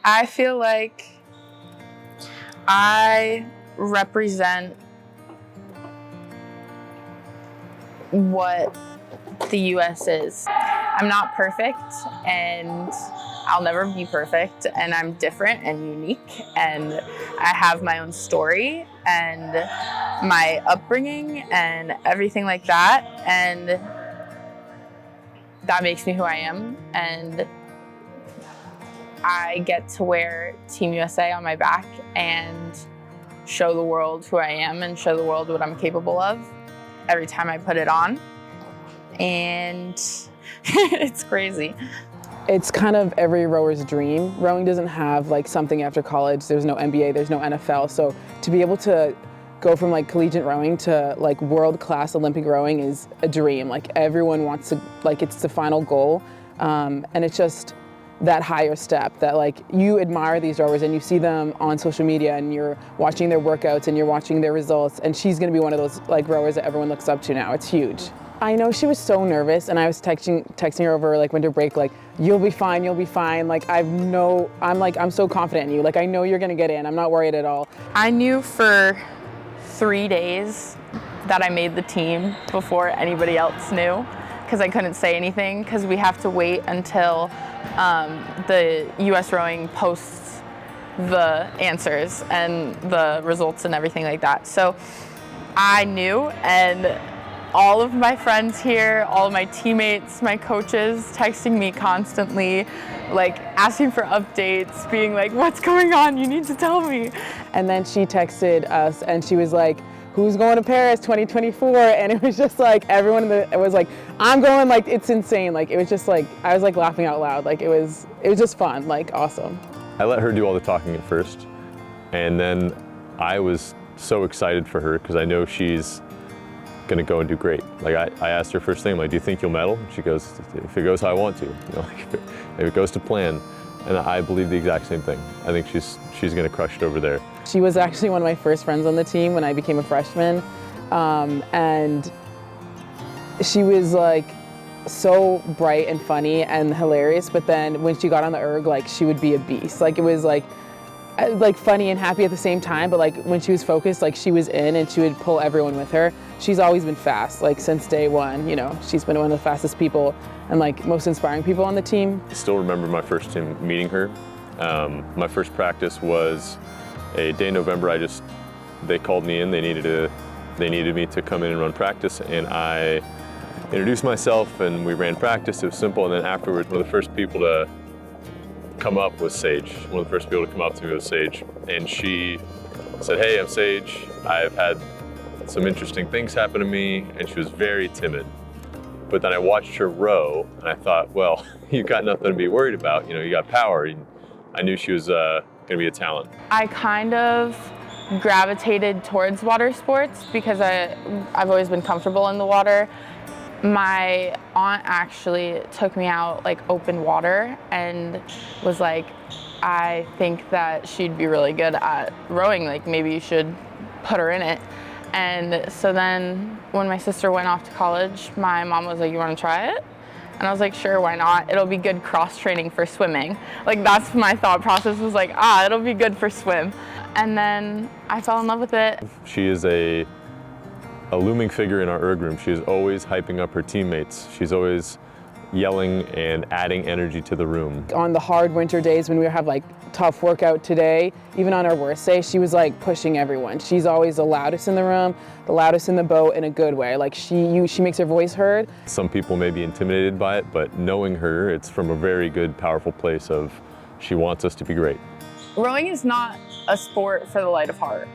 I feel like I represent what the US is. I'm not perfect, and I'll never be perfect, and I'm different and unique, and I have my own story and my upbringing and everything like that, and that makes me who I am, and I get to wear Team USA on my back and show the world who I am and show the world what I'm capable of every time I put it on. And it's crazy. It's kind of every rower's dream. Rowing doesn't have like something after college. There's no NBA, there's no NFL. So to be able to go from like collegiate rowing to like world-class Olympic rowing is a dream. Like everyone wants to, like it's the final goal. And it's just that higher step that like you admire these rowers and you see them on social media and you're watching their workouts and you're watching their results, and she's gonna be one of those like rowers that everyone looks up to now. It's huge. I know she was so nervous, and I was texting her over like winter break, like, you'll be fine, you'll be fine. Like I'm so confident in you. Like I know you're gonna get in, I'm not worried at all. I knew for 3 days that I made the team before anybody else knew, because I couldn't say anything because we have to wait until the US rowing posts the answers and the results and everything like that. So I knew, and all of my friends here, all of my teammates, my coaches texting me constantly, like asking for updates, being like, what's going on? You need to tell me. And then she texted us and she was like, who's going to Paris 2024? And it was just like, everyone it was like, I'm going, like, it's insane. Like, it was just like, I was like laughing out loud. Like, it was just fun, like, awesome. I let her do all the talking at first. And then I was so excited for her because I know she's gonna go and do great. Like I asked her first thing, like, do you think you'll medal? She goes, if it goes how I want to, you know, like if it goes to plan. And I believe the exact same thing. I think she's gonna crush it over there. She was actually one of my first friends on the team when I became a freshman. And she was like so bright and funny and hilarious, but then when she got on the erg, like she would be a beast. Like it was like funny and happy at the same time, but like when she was focused, like she was in and she would pull everyone with her. She's always been fast, like since day one, you know, she's been one of the fastest people and like most inspiring people on the team. I still remember my first time meeting her. My first practice was a day in November. They called me in, they needed me to come in and run practice, and I introduced myself and we ran practice. It was simple, and then afterwards, one of the first people to come up was Saige. One of the first people to come up to me was Saige, and she said, hey, I'm Saige. I've had some interesting things happen to me, and she was very timid. But then I watched her row, and I thought, well, you've got nothing to be worried about. You know, you got power. I knew she was gonna be a talent. I kind of gravitated towards water sports because I've always been comfortable in the water. My aunt actually took me out like open water and was like, I think that she'd be really good at rowing, like maybe you should put her in it. And so then when my sister went off to college, my mom was like, you want to try it? And I was like, sure, why not? It'll be good cross training for swimming. Like that's my thought process, was like, it'll be good for swim. And then I fell in love with it. She is a looming figure in our erg room. She is always hyping up her teammates. She's always yelling and adding energy to the room. On the hard winter days when we have like tough workout today, even on our worst day, she was like pushing everyone. She's always the loudest in the room, the loudest in the boat in a good way. Like she makes her voice heard. Some people may be intimidated by it, but knowing her, it's from a very good, powerful place of she wants us to be great. Rowing is not a sport for the light of heart.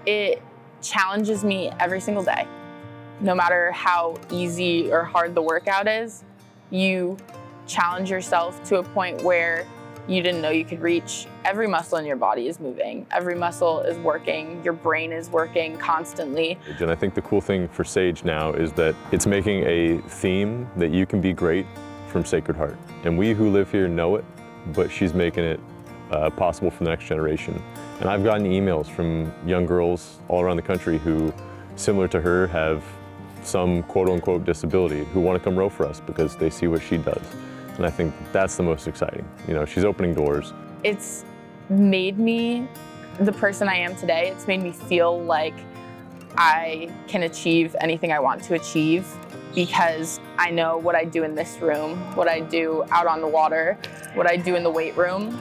It challenges me every single day. No matter how easy or hard the workout is, you challenge yourself to a point where you didn't know you could reach. Every muscle in your body is moving. Every muscle is working. Your brain is working constantly. And I think the cool thing for Saige now is that it's making a theme that you can be great from Sacred Heart. And we who live here know it, but she's making it possible for the next generation. And I've gotten emails from young girls all around the country who, similar to her, have some quote-unquote disability, who want to come row for us because they see what she does. And I think that's the most exciting. You know, she's opening doors. it's made me the person I am today. It's made me feel like I can achieve anything I want to achieve because I know what I do in this room, what I do out on the water, what I do in the weight room.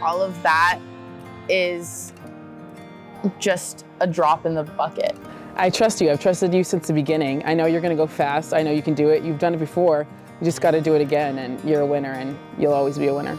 All of that is just a drop in the bucket. I trust you. I've trusted you since the beginning. I know you're going to go fast. I know you can do it. You've done it before. You just got to do it again, and you're a winner, and you'll always be a winner.